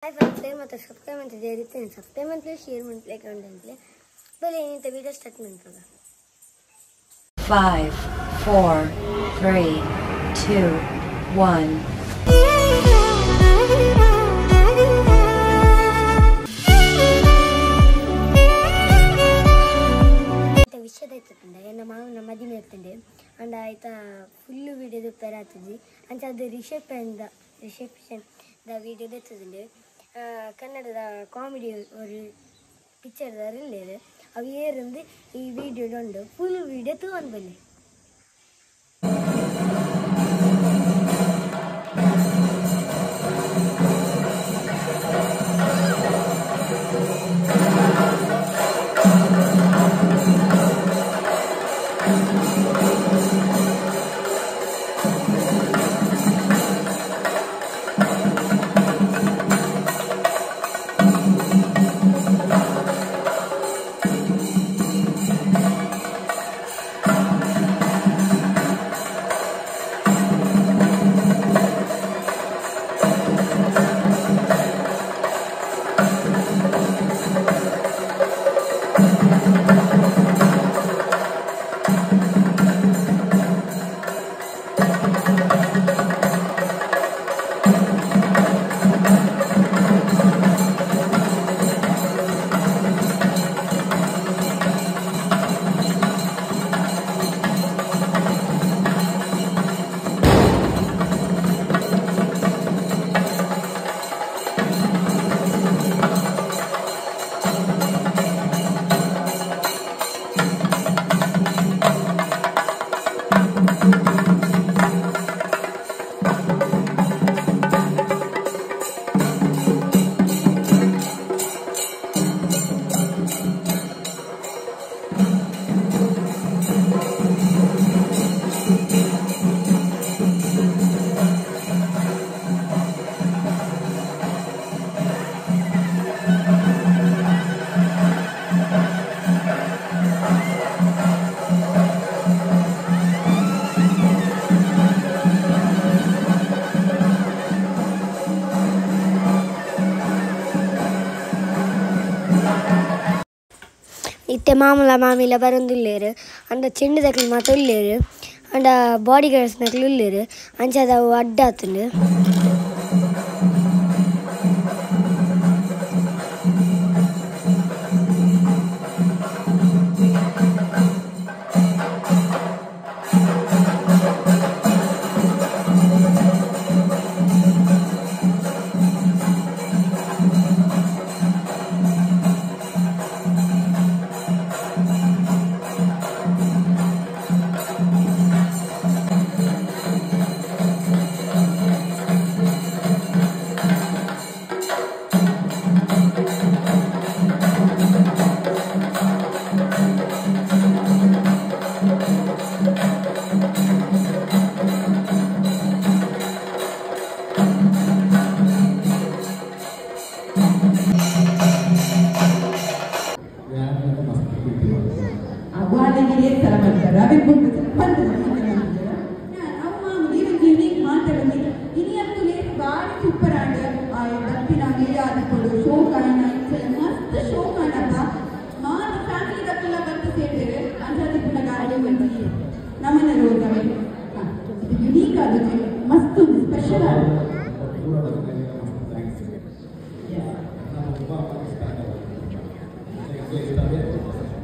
Hi friends, I am subscribe and subscribe and share and like content. But in the video start 5, 4, 3, 2, 1. And I full video and the reception the video Kannada comedy or picture the video full video to one. Itte mamila barundulleru and chindu dakil matulleru and bodyguards naklulleru anchada addatundu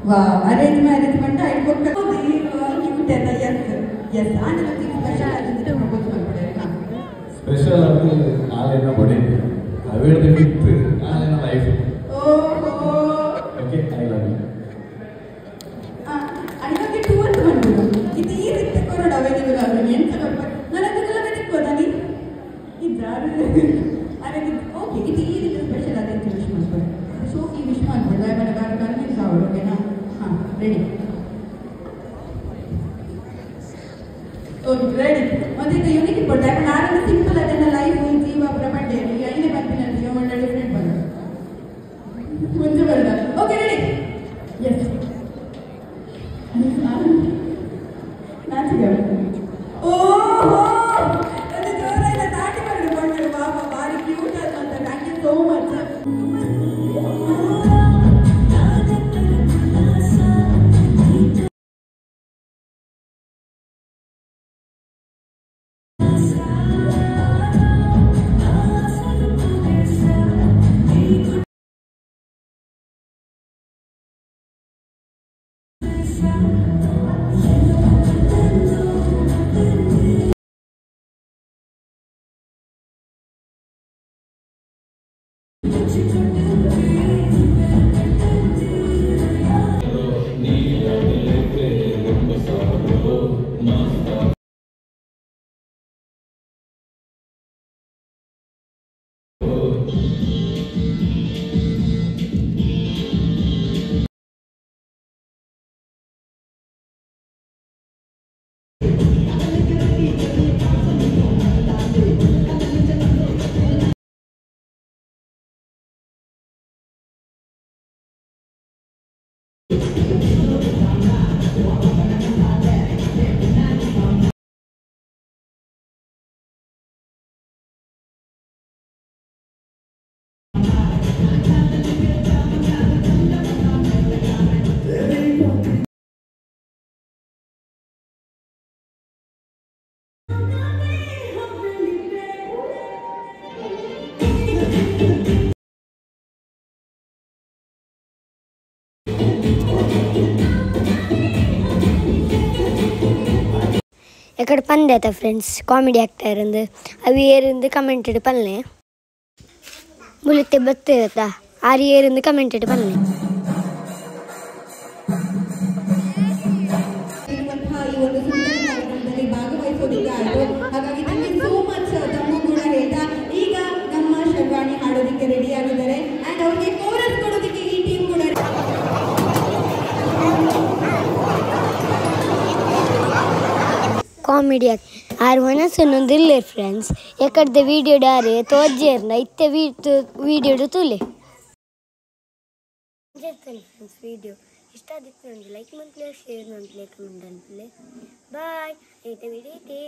Wow, arrange management I put the cute yes, and special Alena body. I will be with Alena life. Oh, okay, I love you. I don't get to one. It is the corridor available again. Okay, it is a special attention. So, Vishman, but I am a okay now. Ready? So, ready? What is the unique but I am a simple as a life will see a proper day. We are in a continent, you want a different one. Okay, ready? Yes. That's good. Oh! That's a so much. ఎక్కడ పందేత friends comedy actor ಎಂದು ಅವು ಏರಿಂದ commented ಪಲ್ಲೆ ಮುಲಿತೆ ಬತ್ತೇತ ಆರು ಏರಿಂದ commented ಪಲ್ಲೆ ಈ ಒಂದು ಸುಂದರ ಕಾರ್ಯಕ್ರಮದಲ್ಲಿ ಭಾಗವಹಿಸೋದಿಕ್ಕೆ ಆಯಿತು. ಹಾಗಾಗಿ ಥ್ಯಾಂಕ್ ಯು ಸೋ ಮಚ್ ತಮ್ಮ ಕೂಡ ಹೇಳ್ತಾ ಈಗ ನಮ್ಮ ಶರ್ವಾಣಿ ಹಾಡೋದಿಕ್ಕೆ ರೆಡಿ ಆಗಿದ್ದಾರೆ ಅಂಡ್ ಅವ್ರಿಗೆ ಕೋರಸ್ ಕೊಡೋದಿಕ್ಕೆ ಈ ಟೀಮ್ ಕೂಡ ಕಾಮಿಡಿ ಆರು ಹೊನಸನ್ನೊಂದಿಲ್ಲ ಫ್ರೆಂಡ್ಸ್ ಎಕಡೆ ವಿಡಿಯೋ ಡಾರೆ ತೋಜೇರ್ನ ಇತ್ತೆ ವಿಡಿಯೋ ತುಲೆ ಫ್ರೆಂಡ್ಸ್ ವಿಡಿಯೋ ಇಷ್ಟ ಆದಿತ್ತು ನನಗೆ ಲೈಕ್ ಮಂತ್ಲೆ ಶೇರ್ ಮಂತ್ಲೆ ಕಮೆಂಟ್ ಅನ್ಪಲೆ ಬಾಯ್ ಐತೆ ವಿಡಿಯೋ ಐತೆ